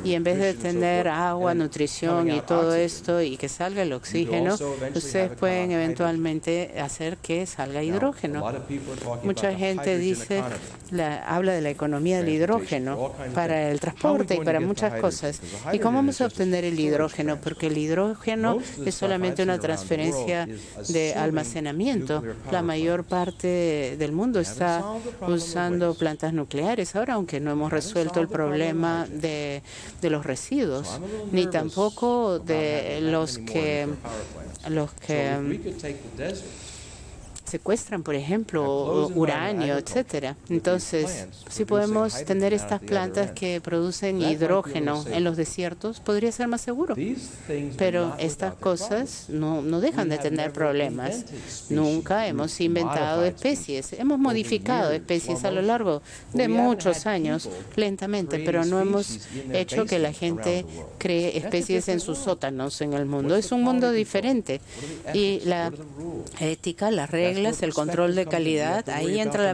Y en vez de tener agua, nutrición y todo esto y que salga el oxígeno, ustedes pueden eventualmente hacer que salga hidrógeno. Mucha gente habla de la economía del hidrógeno para el transporte y para muchas cosas. ¿Y cómo vamos a obtener el hidrógeno? Porque el hidrógeno es solamente una transferencia de almacenamiento. La mayor parte del mundo está usando plantas nucleares ahora, aunque no hemos resuelto el problema de los residuos, ni tampoco de los que secuestran, por ejemplo, uranio, etcétera. Entonces, si podemos tener estas plantas que producen hidrógeno en los desiertos, podría ser más seguro. Pero estas cosas no dejan de tener problemas. Nunca hemos inventado especies. Hemos modificado especies a lo largo de muchos años, lentamente, pero no hemos hecho que la gente cree especies en sus sótanos en el mundo. Es un mundo diferente. Y la ética, las reglas, el control de calidad, ahí entra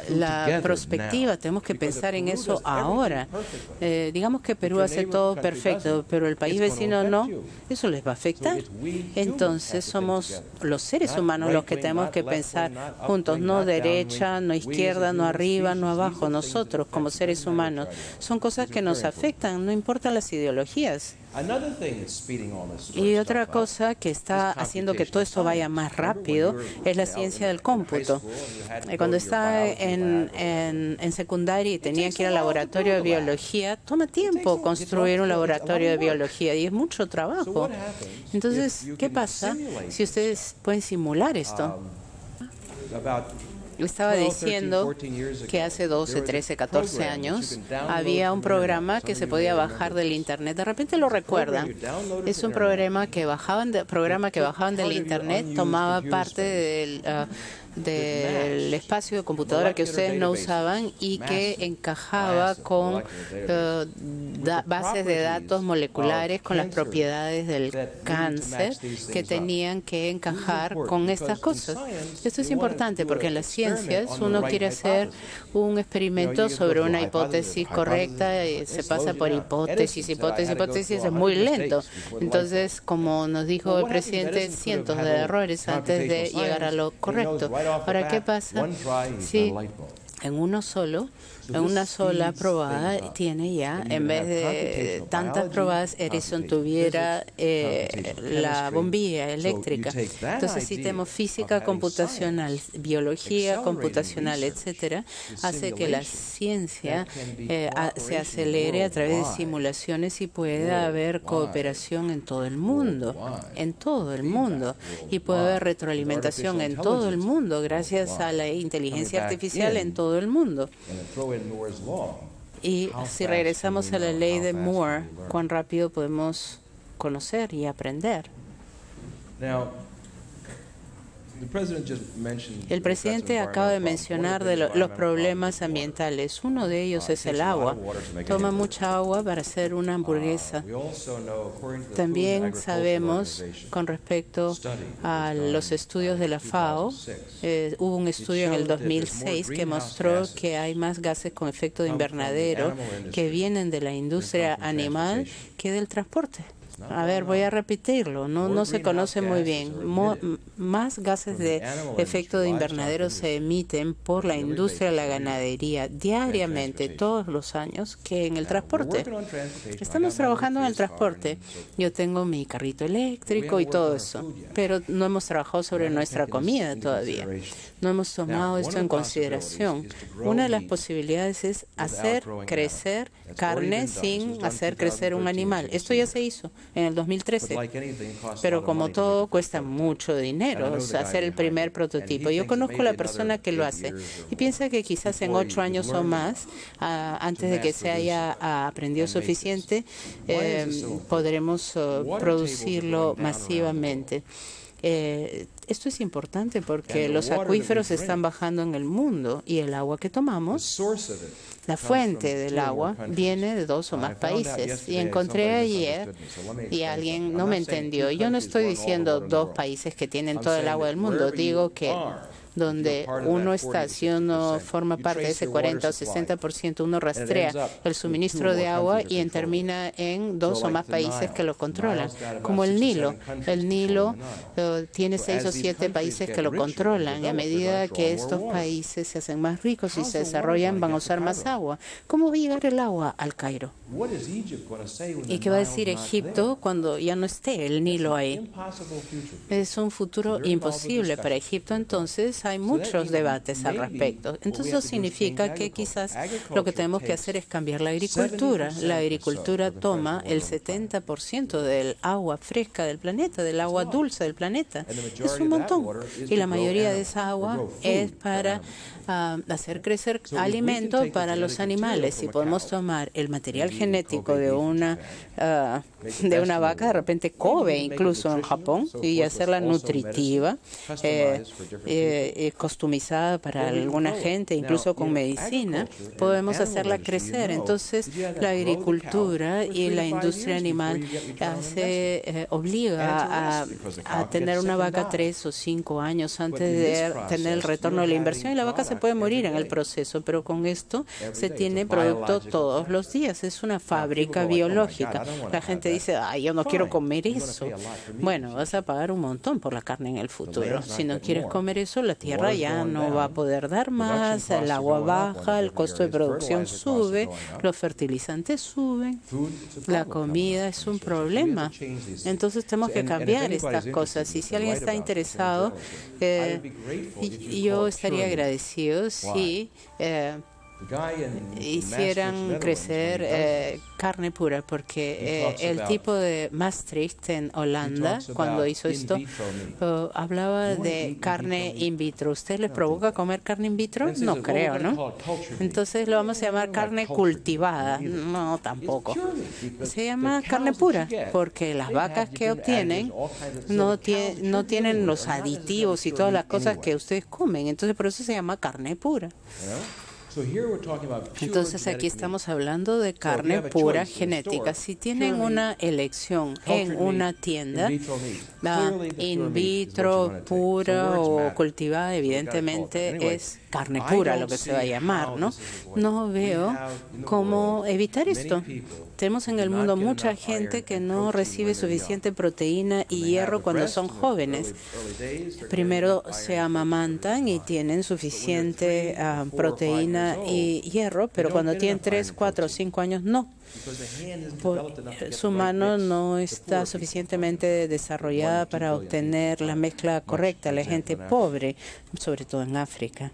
la perspectiva. Tenemos que pensar en eso ahora. Digamos que Perú hace todo perfecto, pero el país vecino no. Eso les va a afectar. Entonces somos los seres humanos los que tenemos que pensar juntos, no derecha, no izquierda, no arriba, no abajo. Nosotros como seres humanos son cosas que nos afectan, no importan las ideologías. Y otra cosa que está haciendo que todo esto vaya más rápido es la ciencia del cómputo. Cuando estaba en secundaria y tenía que ir al laboratorio de biología, toma tiempo construir un laboratorio de biología y es mucho trabajo. Entonces, ¿qué pasa si ustedes pueden simular esto? Estaba diciendo que hace 12, 13, 14 años había un programa que se podía bajar del Internet. De repente lo recuerdan. Es un programa que bajaban del Internet, tomaba parte del espacio de computadora que ustedes no usaban y que encajaba con bases de datos moleculares con las propiedades del cáncer que tenían que encajar con estas cosas. Esto es importante porque en las ciencias uno quiere hacer un experimento sobre una hipótesis correcta y se pasa por hipótesis, es muy lento. Entonces, como nos dijo el presidente, cientos de errores antes de llegar a lo correcto. Ahora, ¿qué pasa si en una sola probada tiene ya, en vez de tantas probadas, Edison tuviera la bombilla eléctrica? Entonces, si tenemos física computacional, biología computacional, etcétera, hace que la ciencia se acelere a través de simulaciones y pueda haber cooperación en todo el mundo, y puede haber retroalimentación en todo el mundo gracias a la inteligencia artificial en todo el mundo. Y si regresamos a la ley de Moore, ¿cuán rápido podemos conocer y aprender? El presidente acaba de mencionar los problemas ambientales. Uno de ellos es el agua. Toma mucha agua para hacer una hamburguesa. También sabemos, con respecto a los estudios de la FAO, hubo un estudio en el 2006 que mostró que hay más gases con efecto de invernadero que vienen de la industria animal que del transporte. A ver, voy a repetirlo, no se conoce muy bien. Más gases de efecto de invernadero se emiten por la industria de la ganadería diariamente, todos los años, que en el transporte. Estamos trabajando en el transporte. Yo tengo mi carrito eléctrico y todo eso, pero no hemos trabajado sobre nuestra comida todavía. No hemos tomado esto en consideración. Una de las posibilidades es hacer crecer carne sin hacer crecer un animal. Esto ya se hizo en el 2013, pero como todo cuesta mucho dinero, o sea, hacer el primer prototipo. Yo conozco a la persona que lo hace y piensa que quizás en 8 años o más, antes de que se haya aprendido suficiente, podremos producirlo masivamente. Esto es importante porque los acuíferos están bajando en el mundo y el agua que tomamos, la fuente del agua, viene de 2 o más países. Y encontré ayer, y alguien no me entendió, yo no estoy diciendo 2 países que tienen todo el agua del mundo, digo que donde uno está, si uno forma parte de ese 40 o 60%, uno rastrea el suministro de agua y termina en 2 o más países que lo controlan, como el Nilo. El Nilo tiene 6 o 7 países que lo controlan, y a medida que estos países se hacen más ricos y se desarrollan, van a usar más agua. ¿Cómo va a llegar el agua al Cairo? ¿Y qué va a decir Egipto cuando ya no esté el Nilo ahí? Es un futuro imposible para Egipto, entonces hay muchos debates al respecto. Entonces eso significa que quizás lo que tenemos que hacer es cambiar la agricultura. La agricultura toma el 70% del agua fresca del planeta, del agua dulce del planeta. Es un montón. Y la mayoría de esa agua es para hacer crecer alimento para los animales. Si podemos tomar el material genético de una vaca, de repente Kobe, incluso en Japón, y hacerla nutritiva, customizada para alguna gente, incluso con medicina, podemos hacerla crecer. Entonces, la agricultura y la industria animal obliga a tener una vaca 3 o 5 años antes de tener el retorno de la inversión, y la vaca se puede morir en el proceso, pero con esto se tiene producto todos los días. Es una fábrica biológica. La gente dice, ay, yo no quiero comer eso. Bueno, vas a pagar un montón por la carne en el futuro. Si no quieres comer eso, la tierra ya no va a poder dar más, el agua baja, el costo de producción sube, los fertilizantes suben, la comida es un problema. Entonces tenemos que cambiar estas cosas. Y si alguien está interesado, yo estaría agradecido si hicieran crecer carne pura, porque el tipo de Maastricht en Holanda, cuando hizo esto, hablaba de carne in vitro. ¿Usted les provoca comer carne in vitro? No creo, ¿no? Entonces lo vamos a llamar carne cultivada. No, tampoco. Se llama carne pura, porque las vacas que obtienen no tienen los aditivos y todas las cosas que ustedes comen. Entonces por eso se llama carne pura. Entonces aquí estamos hablando de carne pura genética. Si tienen una elección en una tienda, in vitro, pura o cultivada, evidentemente es carne pura lo que se va a llamar, ¿no? No veo cómo evitar esto. Tenemos en el mundo mucha gente que no recibe suficiente proteína y hierro cuando son jóvenes. Primero se amamantan y tienen suficiente proteína y hierro, pero cuando tienen 3, 4 o 5 años no. Su mano no está suficientemente desarrollada para obtener la mezcla correcta. La gente pobre, sobre todo en África.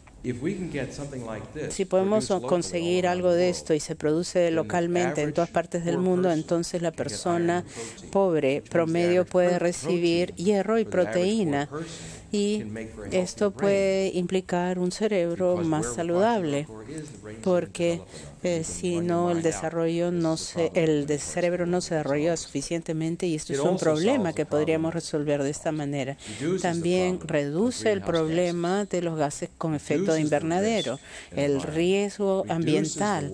Si podemos conseguir algo de esto y se produce localmente en todas partes del mundo, entonces la persona pobre promedio puede recibir hierro y proteína. Y esto puede implicar un cerebro más saludable, porque si no, el cerebro no se desarrolla suficientemente, y esto es un problema que podríamos resolver de esta manera. También reduce el problema de los gases con efecto de invernadero, el riesgo ambiental,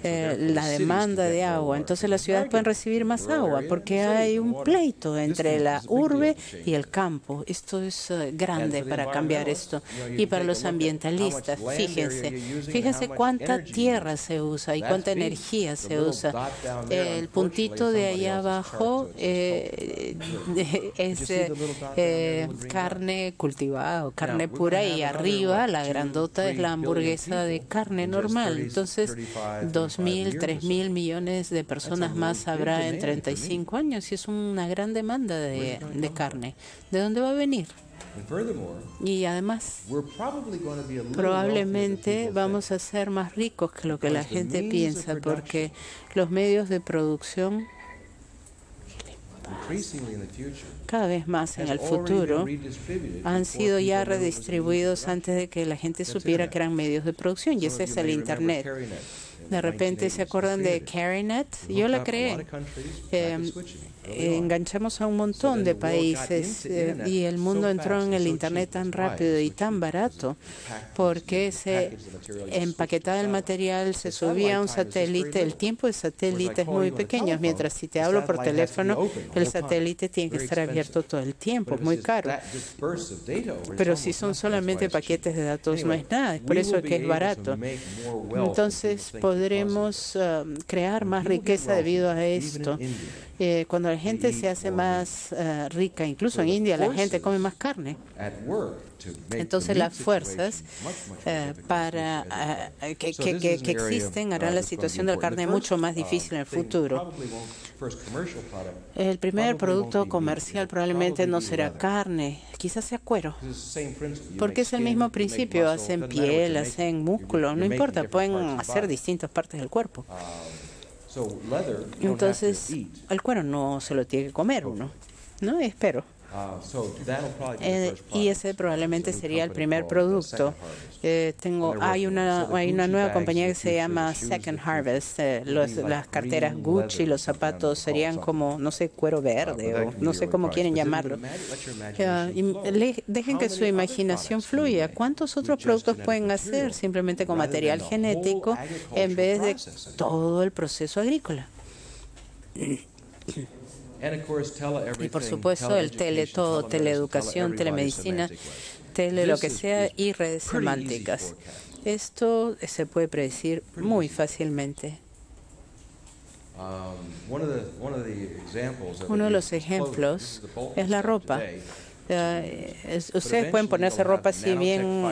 la demanda de agua. Entonces las ciudades pueden recibir más agua porque hay un pleito entre la urbe y el campo. Esto es grande para cambiar esto. Y para los ambientalistas, fíjense cuánta tierra se usa y cuánta energía se usa. El puntito de ahí abajo es carne cultivada o carne pura, y arriba la grandota es la hamburguesa de carne normal. Entonces 2.000, 3.000 millones de personas más habrá en 35 años, y es una gran demanda de carne. ¿De dónde va a venir? Y además, probablemente vamos a ser más ricos que lo que la gente piensa, porque los medios de producción cada vez más en el futuro han sido ya redistribuidos antes de que la gente supiera que eran medios de producción, y ese es el Internet. De repente se acuerdan de CareNet. Yo la creé. Enganchamos a un montón de países y el mundo entró en el Internet tan rápido y tan barato porque se empaquetaba el material, se subía a un satélite. El tiempo de satélite es muy pequeño, mientras si te hablo por teléfono, el satélite tiene que estar abierto todo el tiempo, es muy caro. Pero si son solamente paquetes de datos, no es nada, es por eso que es barato. Entonces podremos crear más riqueza debido a esto. Cuando la gente se hace más rica, incluso en India la gente come más carne. Entonces las fuerzas que existen harán la situación de la carne mucho más difícil en el futuro. El primer producto comercial probablemente no será carne, quizás sea cuero, porque es el mismo principio, hacen piel, hacen músculo, no importa, pueden hacer distintas partes del cuerpo. Entonces, el cuero no se lo tiene que comer uno, ¿no? Espero. Y ese probablemente sería el primer producto. Hay una nueva compañía que se llama Second Harvest. Las carteras Gucci, los zapatos serían como, no sé, cuero verde o no sé cómo quieren llamarlo. Dejen que su imaginación fluya. ¿Cuántos otros productos pueden hacer simplemente con material genético en vez de todo el proceso agrícola? Y por supuesto el todo, teleeducación, telemedicina, lo que sea, y redes semánticas. Esto se puede predecir muy fácilmente. Uno de los ejemplos es la ropa. Ustedes pueden ponerse ropa así bien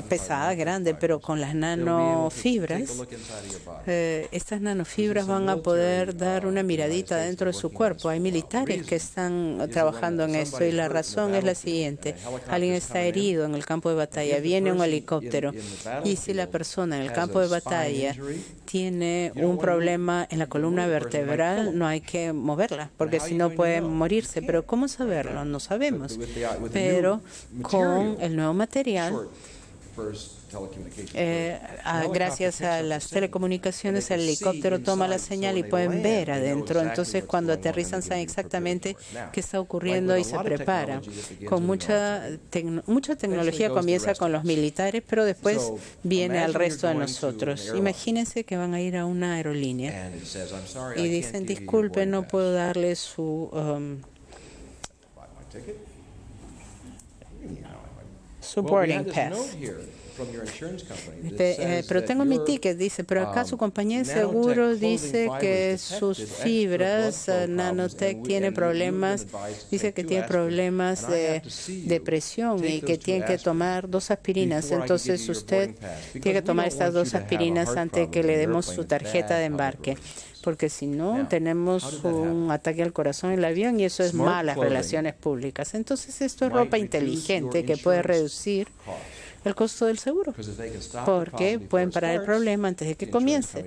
pesada, grande, pero con las nanofibras, estas nanofibras van a poder dar una miradita dentro de su cuerpo. Hay militares que están trabajando en esto y la razón es la siguiente. Alguien está herido en el campo de batalla, viene un helicóptero y si la persona en el campo de batalla tiene un problema en la columna vertebral, no hay que moverla, porque si no puede morirse. Pero ¿cómo saberlo? No sabemos. Pero con el nuevo material, gracias a las telecomunicaciones, el helicóptero toma la señal y pueden ver adentro. Entonces, cuando aterrizan, saben exactamente qué está ocurriendo y se preparan. Con mucha tecnología comienza con los militares, pero después viene al resto de nosotros. Imagínense que van a ir a una aerolínea y dicen, disculpe, no puedo darle su boarding pass. Pero tengo mi ticket, dice, pero acá su compañía de seguros dice que sus fibras, Nanotech, tiene problemas, dice que tiene problemas de presión y que tiene que tomar 2 aspirinas. Entonces usted tiene que tomar estas 2 aspirinas antes de que le demos su tarjeta de embarque, porque si no, tenemos un ataque al corazón en el avión y eso es malas relaciones públicas. Entonces esto es ropa inteligente que puede reducir el costo del seguro, porque pueden parar el problema antes de que comience.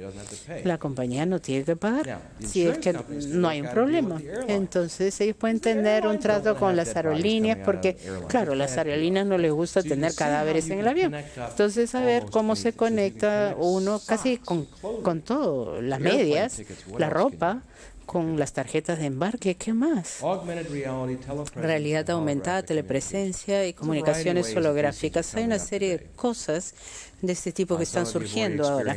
La compañía no tiene que pagar si es que no hay un problema. Entonces ellos pueden tener un trato con las aerolíneas, porque claro, a las aerolíneas no les gusta tener cadáveres en el avión. Entonces, a ver cómo se conecta uno casi con todo, las medias, la ropa, con las tarjetas de embarque, ¿qué más? Realidad aumentada, telepresencia y comunicaciones holográficas. Hay una serie de cosas de este tipo que están surgiendo ahora.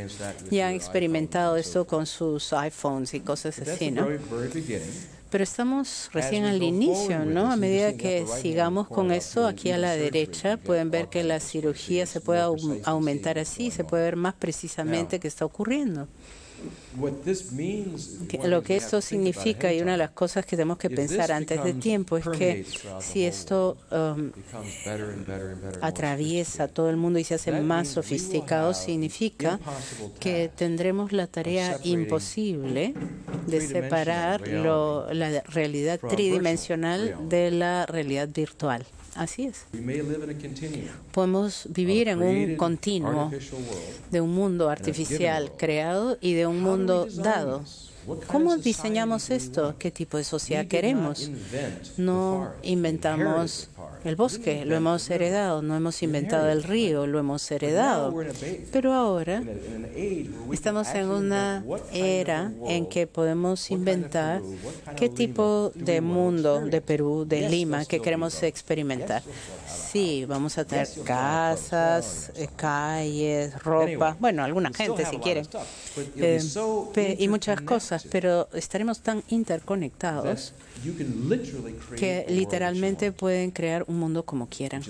Ya han experimentado esto con sus iPhones y cosas así, ¿no? Pero estamos recién al inicio, ¿no? A medida que sigamos con esto, aquí a la derecha pueden ver que la cirugía se puede aumentar así, se puede ver más precisamente qué está ocurriendo. Lo que esto significa, y una de las cosas que tenemos que pensar antes de tiempo, es que si esto atraviesa todo el mundo y se hace más sofisticado, significa que tendremos la tarea imposible de separar la realidad tridimensional de la realidad virtual. Así es. Podemos vivir en un continuo de un mundo artificial creado y de un mundo dado. ¿Cómo diseñamos esto? ¿Qué tipo de sociedad queremos? No inventamos el bosque, lo hemos heredado. No hemos inventado el río, lo hemos heredado. Pero ahora estamos en una era en que podemos inventar qué tipo de mundo de Perú, de Lima, que queremos experimentar. Sí, vamos a tener casas, calles, ropa, bueno, alguna gente si quieren, y muchas cosas, pero estaremos tan interconectados que literalmente pueden crear un mundo como quieran,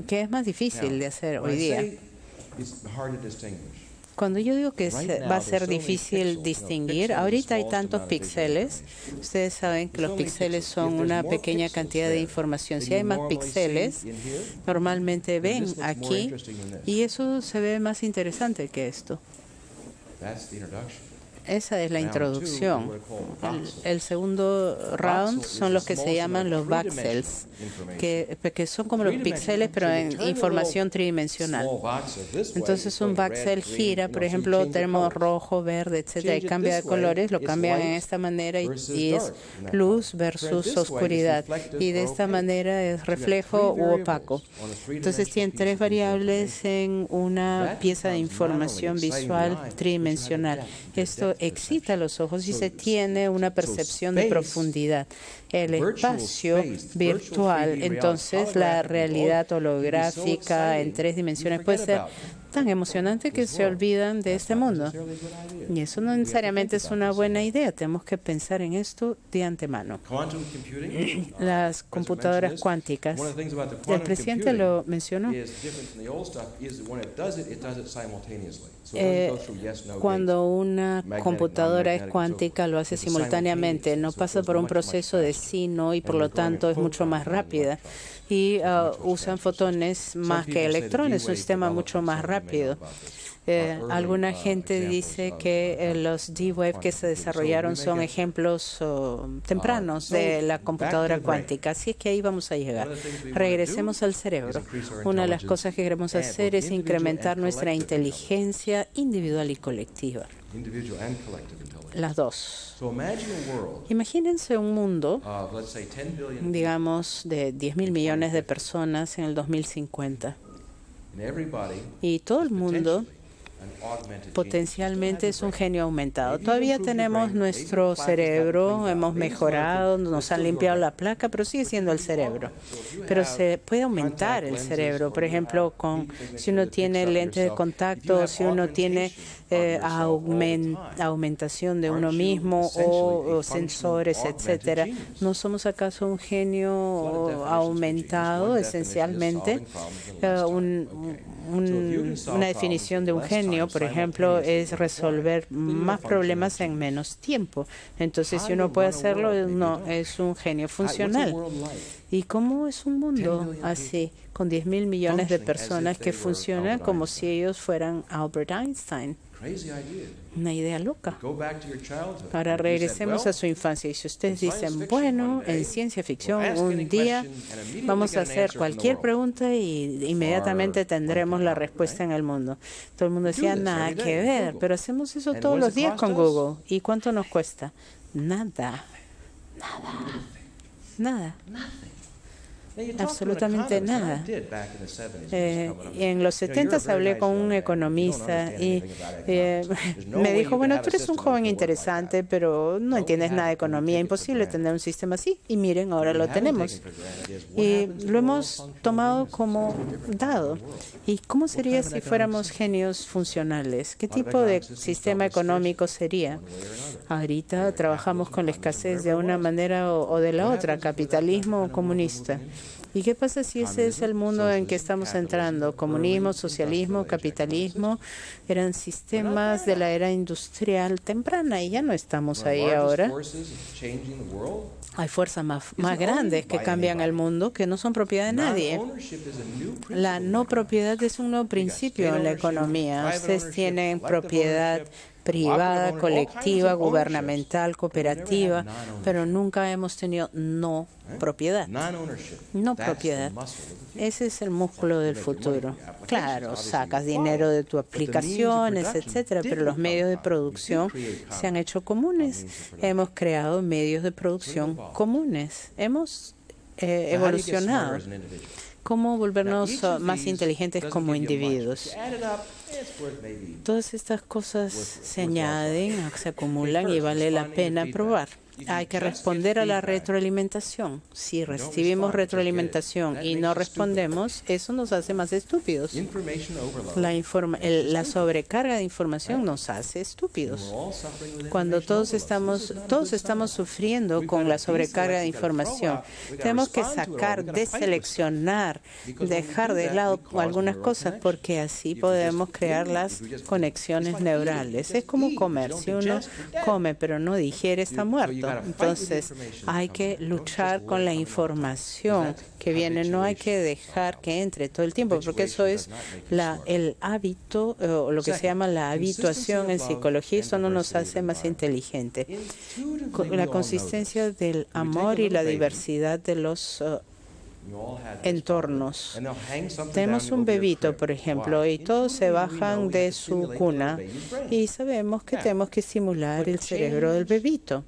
que es más difícil de hacer hoy día. Cuando yo digo que va a ser difícil distinguir, ahorita hay tantos píxeles. Ustedes saben que los píxeles son una pequeña cantidad de información. Si hay más píxeles, normalmente ven aquí, y eso se ve más interesante que esto. Esa es la introducción. El segundo round son los que se llaman los voxels, que son como los píxeles, pero en información tridimensional. Entonces, un voxel gira, por ejemplo, tenemos rojo, verde, etcétera, y cambia de colores, lo cambian en esta manera, y es luz versus oscuridad. Y de esta manera es reflejo u opaco. Entonces, tienen tres variables en una pieza de información visual tridimensional. Esto excita los ojos y se tiene una percepción de profundidad. El espacio virtual, entonces la realidad holográfica en 3 dimensiones puede ser tan emocionante que se olvidan de este mundo. Y eso no necesariamente es una buena idea. Tenemos que pensar en esto de antemano. Las computadoras cuánticas. El presidente lo mencionó. Cuando una computadora es cuántica, lo hace simultáneamente. No pasa por un proceso de sí, no, y por lo tanto es mucho más rápida. Y usan fotones más que electrones, un sistema mucho más rápido. Alguna gente dice que los D-Wave que se desarrollaron son ejemplos tempranos de la computadora cuántica. Así es que ahí vamos a llegar. Regresemos al cerebro. Una de las cosas que queremos hacer es incrementar nuestra inteligencia individual y colectiva. Las dos. Imagínense un mundo, digamos, de 10.000 millones de personas en el 2050. Y todo el mundo potencialmente es un genio aumentado. Todavía tenemos nuestro cerebro, hemos mejorado, nos han limpiado la placa, pero sigue siendo el cerebro. Pero se puede aumentar el cerebro. Por ejemplo, si uno tiene lentes de contacto, si uno tiene aumentación de uno mismo o sensores, etcétera. ¿No somos acaso un genio aumentado, esencialmente? Una definición de un genio, por ejemplo, es resolver más problemas en menos tiempo. Entonces, si uno puede hacerlo, no, es un genio funcional. ¿Y cómo es un mundo así, con 10.000 millones de personas que funcionan como si ellos fueran Albert Einstein? Una idea loca. Ahora regresemos a su infancia. Y si ustedes dicen, bueno, en ciencia ficción, un día vamos a hacer cualquier pregunta y inmediatamente tendremos la respuesta en el mundo. Todo el mundo decía, nada que ver, pero hacemos eso todos los días con Google. ¿Y cuánto nos cuesta? Nada. Nada. Absolutamente nada. En los 70 hablé con un economista y me dijo, bueno, tú eres un joven interesante, pero no entiendes nada de economía, imposible tener un sistema así. Y miren, ahora lo tenemos. Y lo hemos tomado como dado. ¿Y cómo sería si fuéramos genios funcionales? ¿Qué tipo de sistema económico sería? Ahorita trabajamos con la escasez de una manera o de la otra, capitalismo o comunista. ¿Y qué pasa si ese es el mundo en que estamos entrando? Comunismo, socialismo, capitalismo, eran sistemas de la era industrial temprana y ya no estamos ahí ahora. Hay fuerzas más grandes que cambian el mundo que no son propiedad de nadie. La no propiedad es un nuevo principio en la economía. Ustedes tienen propiedad privada, colectiva, gubernamental, cooperativa, pero nunca hemos tenido no propiedad. No propiedad. Ese es el músculo del futuro. Claro, sacas dinero de tus aplicaciones, etcétera, pero los medios de producción se han hecho comunes. Hemos creado medios de producción comunes. Hemos evolucionado. ¿Cómo volvernos más inteligentes como individuos? Todas estas cosas se añaden, se acumulan y vale la pena probar. Hay que responder a la retroalimentación. Si recibimos retroalimentación y no respondemos, eso nos hace más estúpidos. La sobrecarga de información nos hace estúpidos. Cuando todos estamos sufriendo con la sobrecarga de información, tenemos que deseleccionar, dejar de lado algunas cosas, porque así podemos crear las conexiones neurales. Es como comer. Si uno come pero no digiere, está muerto. Entonces, hay que luchar con la información que viene. No hay que dejar que entre todo el tiempo, porque eso es el hábito, o lo que se llama la habituación en psicología. Eso no nos hace más inteligentes. La consistencia del amor y la diversidad de los entornos. Tenemos un bebito, por ejemplo, y todos se bajan de su cuna y sabemos que tenemos que estimular el cerebro del bebito.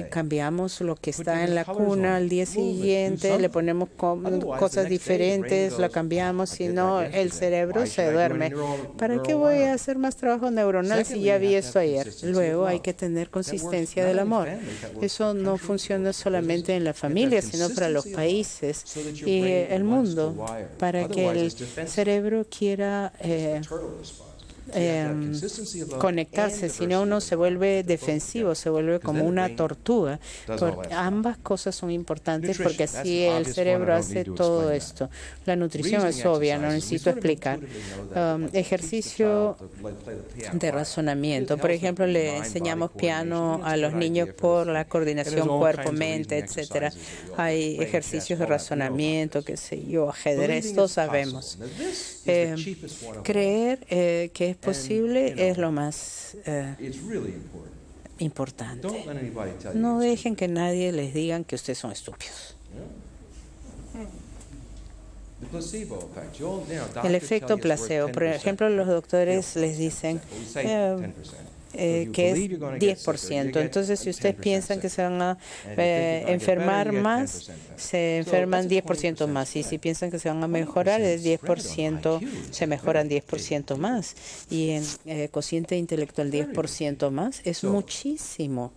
Cambiamos lo que está en la cuna al día siguiente, le ponemos cosas diferentes, la cambiamos, si no, el cerebro se duerme. ¿Para qué voy a hacer más trabajo neuronal si ya vi esto ayer? Luego hay que tener consistencia del amor. Eso no funciona solamente en la familia, sino para los países y el mundo, para que el cerebro quiera conectarse, si no uno se vuelve defensivo, se vuelve como una tortuga. Ambas cosas son importantes porque así el cerebro hace todo esto. La nutrición es obvia, no necesito explicar. Ejercicio de razonamiento. Por ejemplo, le enseñamos piano a los niños por la coordinación cuerpo-mente, etcétera. Hay ejercicios de razonamiento, qué sé yo, ajedrez, todos sabemos. Creer que es posible es lo más importante. No dejen que nadie les diga que ustedes son estúpidos. El efecto placebo. Por ejemplo, los doctores les dicen que es 10%. Entonces, si ustedes piensan que se van a enfermar más, se enferman 10% más. Y si piensan que se van a mejorar, es 10%, se mejoran 10% más. Y en cociente intelectual 10% más es muchísimo.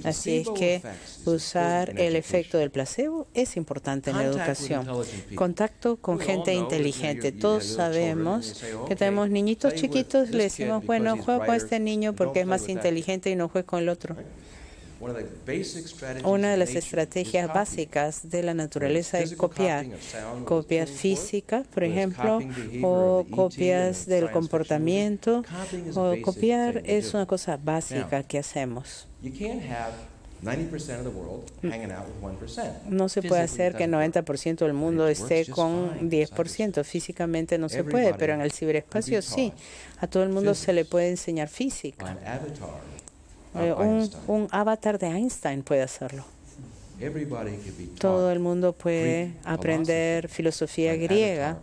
Así es que usar el efecto del placebo es importante en la educación. Contacto con gente inteligente. Todos sabemos que tenemos niñitos chiquitos, le decimos, bueno, juega con este niño porque es más inteligente y no juegue con el otro. Una de las estrategias básicas de la naturaleza es copiar. Copias físicas, por ejemplo, o copias del comportamiento. O copiar es una cosa básica que hacemos. No se puede hacer que el 90% del mundo esté con 10%. Físicamente no se puede, pero en el ciberespacio sí. A todo el mundo se le puede enseñar física. Un avatar de Einstein puede hacerlo. Todo el mundo puede aprender filosofía griega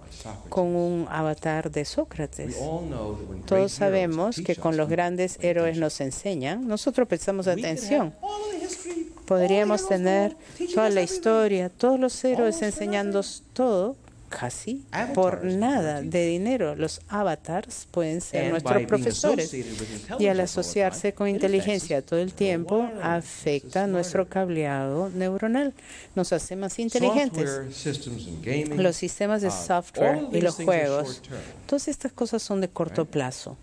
con un avatar de Sócrates. Todos sabemos que con los grandes héroes nos enseñan, nosotros prestamos atención. Podríamos tener toda la historia, todos los héroes enseñando todo, casi por nada de dinero. Los avatars pueden ser nuestros profesores y al asociarse con inteligencia todo el tiempo afecta nuestro cableado neuronal, nos hace más inteligentes. Los sistemas de software y los juegos, todas estas cosas son de corto plazo.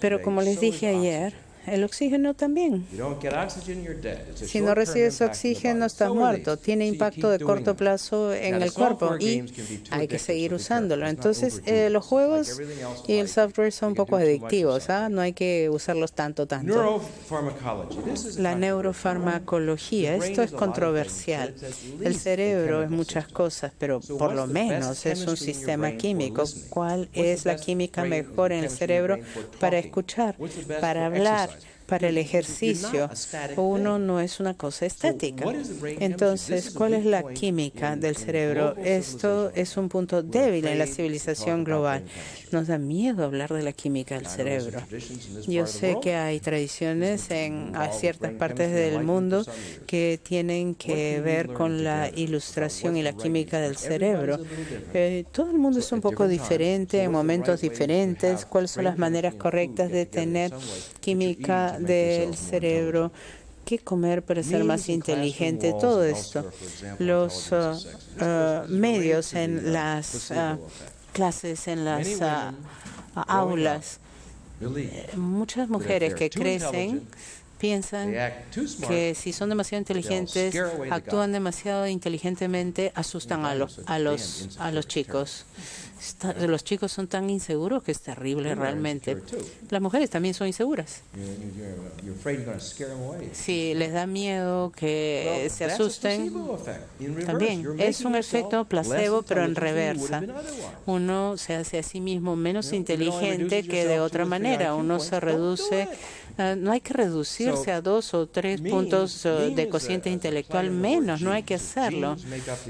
Pero como les dije ayer, El oxígeno también. Si no recibes oxígeno, estás muerto. Tiene impacto de corto plazo en el cuerpo y hay que seguir usándolo. Entonces, los juegos y el software son un poco adictivos. No hay que usarlos tanto. La neurofarmacología, esto es controversial. El cerebro es muchas cosas, pero por lo menos es un sistema químico. ¿Cuál es la química mejor en el cerebro para escuchar, para hablar, para el ejercicio? Uno no es una cosa estática. Entonces, ¿cuál es la química del cerebro? Esto es un punto débil en la civilización global. Nos da miedo hablar de la química del cerebro. Yo sé que hay tradiciones en ciertas partes del mundo que tienen que ver con la ilustración y la química del cerebro. Todo el mundo es un poco diferente, en momentos diferentes. ¿Cuáles son las maneras correctas de tener química del cerebro? ¿Qué comer para ser más inteligente? Todo esto. Los medios en las clases, en las aulas. Muchas mujeres que crecen piensan que si son demasiado inteligentes, actúan demasiado inteligentemente, asustan a los chicos. Los chicos son tan inseguros que es terrible realmente. Las mujeres también son inseguras. Si les da miedo que se asusten, también es un efecto placebo, pero en reversa. Uno se hace a sí mismo menos inteligente que de otra manera. Uno se reduce. No hay que reducirse a 2 o 3 puntos de cociente intelectual menos, no hay que hacerlo.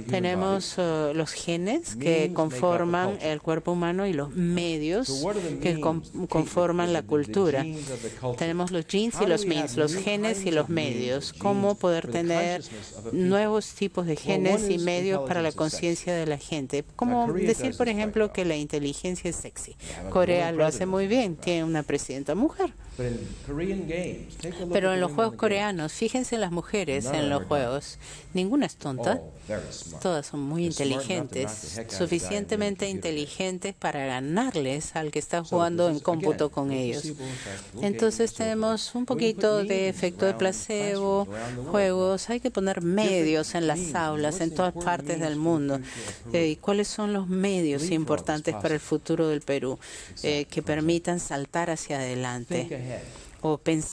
Tenemos los genes que conforman el cuerpo humano y los medios que conforman la cultura. Tenemos los genes y los means, los genes y los medios. ¿Cómo poder tener nuevos tipos de genes y medios para la conciencia de la gente? Como decir, por ejemplo, que la inteligencia es sexy. Corea lo hace muy bien, tiene una presidenta mujer. Pero en los juegos coreanos, fíjense en las mujeres en los juegos. Ninguna es tonta. Todas son muy inteligentes, suficientemente inteligentes para ganarles al que está jugando en cómputo con ellos. Entonces tenemos un poquito de efecto de placebo, juegos. Hay que poner medios en las aulas, en todas partes del mundo. ¿Y cuáles son los medios importantes para el futuro del Perú que permitan saltar hacia adelante? O pensar